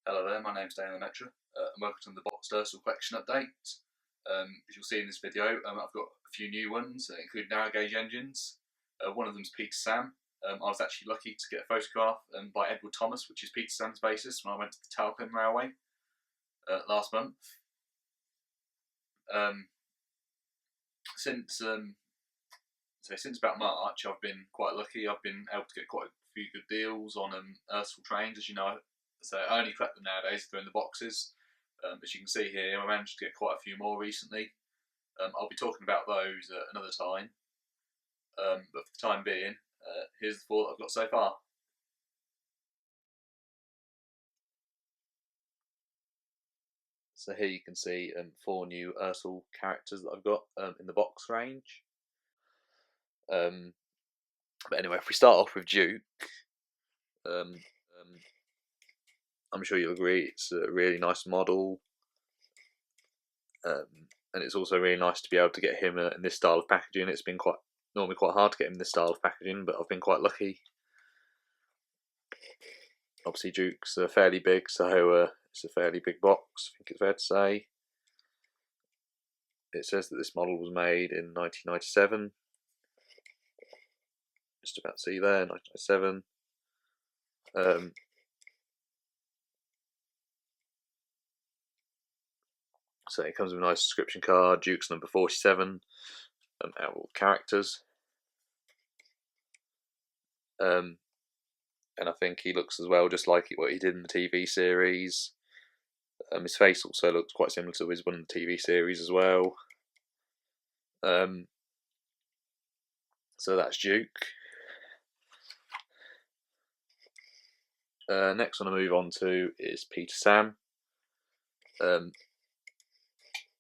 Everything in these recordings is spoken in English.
Hello there, my name's Daniel Metra, and welcome to the Boxed ERTL collection update. As you'll see in this video, I've got a few new ones, including narrow gauge engines. One of them is Peter Sam. I was actually lucky to get a photograph by ERTL Thomas, which is Peter Sam's bassist, when I went to the Talcum Railway last month. Since about March, I've been quite lucky. I've been able to get quite a few good deals on ERTL trains, as you know. So I only collect them nowadays if they're in the boxes. As you can see here, I managed to get quite a few more recently. I'll be talking about those another time. But for the time being, here's the four that I've got so far. So here you can see 4 new ERTL characters that I've got in the box range. But anyway, if we start off with Duke, I'm sure you'll agree it's a really nice model, and it's also really nice to be able to get him in this style of packaging. It's been normally quite hard to get him in this style of packaging, but I've been quite lucky. Obviously Duke's fairly big, so it's a fairly big box, I think it's fair to say. It says that this model was made in 1997. Just about to see there, 1997. So it comes with a nice description card. Duke's number 47. Out of all characters. And I think he looks as well just like what he did in the TV series. His face also looks quite similar to his one in the TV series as well. So that's Duke. Next one I move on to is Peter Sam.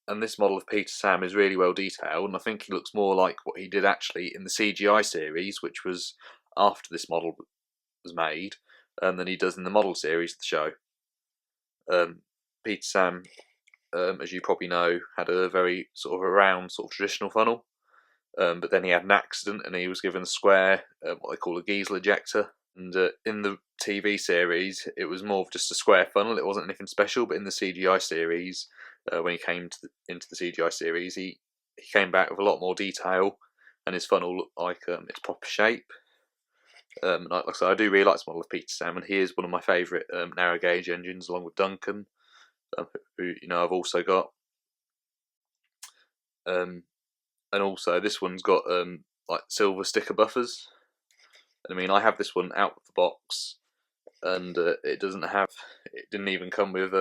And this model of Peter Sam is really well detailed, and I think he looks more like what he did actually in the CGI series, which was after this model was made, than he does in the model series of the show. Peter Sam, as you probably know, had a very sort of a round, sort of traditional funnel, but then he had an accident and he was given a square, what they call a Giesel ejector. And in the TV series, it was more of just a square funnel. It wasn't anything special. But in the CGI series, when he came into the CGI series, he came back with a lot more detail, and his funnel looked like its proper shape. Like I said, I do really like this model of Peter Sam, and he is one of my favourite narrow gauge engines, along with Duncan, who I've also got. And also this one's got like silver sticker buffers. I mean, I have this one out of the box, and it didn't even come with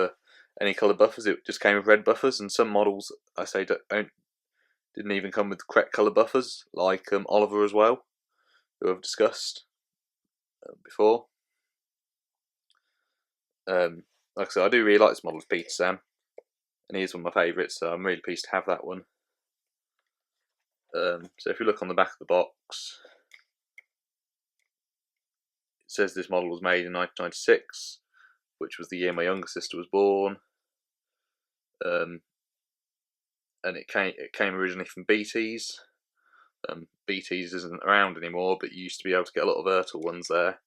any colour buffers. It just came with red buffers, and some models, I say, didn't even come with the correct colour buffers, like Oliver as well, who I've discussed before. Like I said, I do really like this model of Peter Sam, and he is one of my favourites, so I'm really pleased to have that one. So if you look on the back of the box, it says this model was made in 1996, which was the year my younger sister was born. And it came originally from BT's. BT's isn't around anymore, but you used to be able to get a lot of ERTL ones there.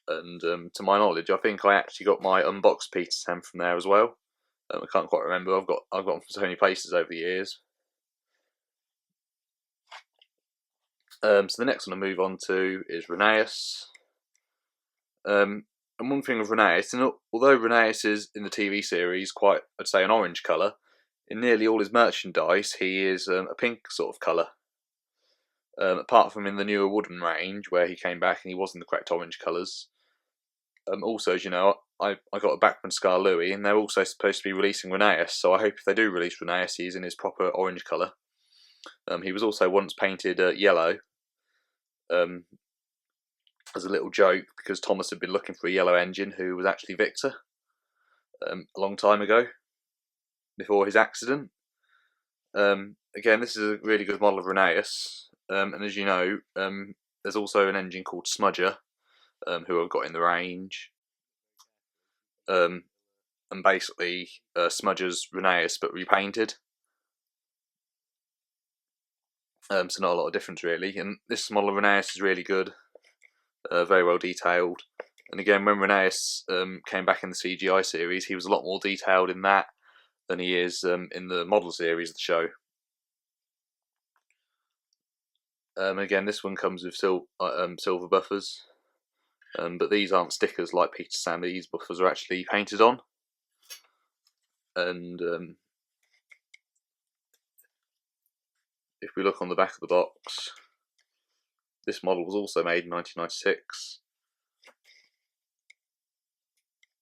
And to my knowledge, I think I actually got my unboxed Peter Sam from there as well. I can't quite remember. I've got them from so many places over the years. So the next one I move on to is Rheneas. And one thing with Rheneas, although Rheneas is in the TV series quite, I'd say, an orange colour, in nearly all his merchandise he is a pink sort of colour. Apart from in the newer wooden range where he came back and he was in the correct orange colours. Also, as you know, I got a Bachmann Scar Louis, and they're also supposed to be releasing Rheneas, so I hope if they do release Rheneas, he's in his proper orange colour. He was also once painted yellow, as a little joke, because Thomas had been looking for a yellow engine who was actually Victor a long time ago, before his accident. Again, this is a really good model of Rheneas, and as you know, there's also an engine called Smudger, who I've got in the range. And basically, Smudger's Rheneas but repainted. So not a lot of difference really, and this model of Rheneas is really good, very well detailed, And again, when Rheneas came back in the CGI series, he was a lot more detailed in that than he is in the model series of the show. Again, this one comes with silver buffers, but these aren't stickers like Peter Sam. These buffers are actually painted on. And if we look on the back of the box, this model was also made in 1996.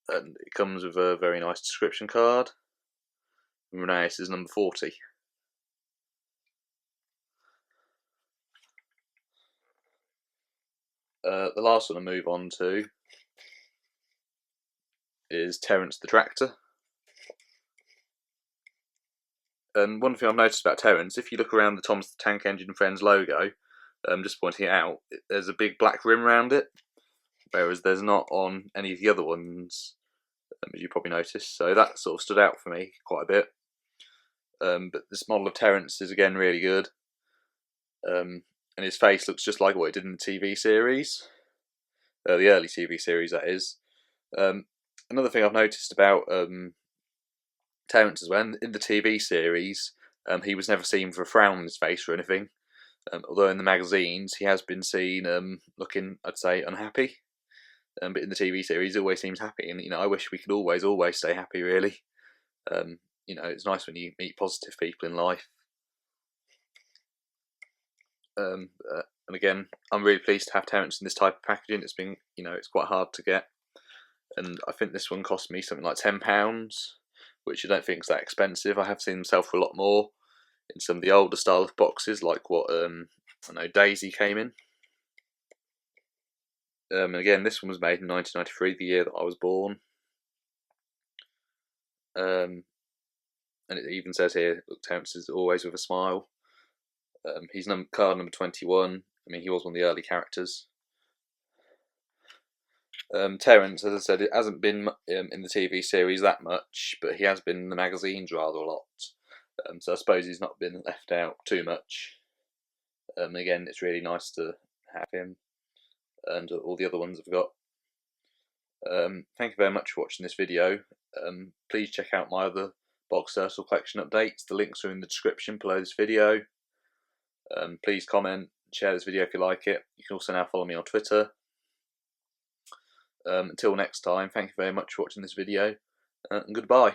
And it comes with a very nice description card. Rheneas is number 40. The last one I move on to is Terence the Tractor. And one thing I've noticed about Terence, if you look around the Thomas the Tank Engine Friends logo, just pointing it out, there's a big black rim around it, whereas there's not on any of the other ones, as you probably noticed. So that sort of stood out for me quite a bit. But this model of Terence is again really good. And his face looks just like what it did in the TV series, the early TV series that is. Another thing I've noticed about Terence as well, in the TV series, he was never seen for a frown on his face or anything, although in the magazines he has been seen looking, I'd say, unhappy. But in the TV series he always seems happy, and I wish we could always stay happy, really. It's nice when you meet positive people in life. And again, I'm really pleased to have Terence in this type of packaging. It's been, it's quite hard to get, and I think this one cost me something like £10, which I don't think is that expensive. I have seen them sell for a lot more in some of the older style of boxes, like what I know Daisy came in. And again, this one was made in 1993, the year that I was born. And it even says here, look, Terence is always with a smile. He's card number 21. I mean, he was one of the early characters. Terence, as I said, it hasn't been in the TV series that much, but he has been in the magazines rather a lot. So I suppose he's not been left out too much. Again, it's really nice to have him and all the other ones I've got. Thank you very much for watching this video. Please check out my other Box Turtle collection updates. The links are in the description below this video. Please comment, share this video if you like it. You can also now follow me on Twitter. Until next time, thank you very much for watching this video, and goodbye.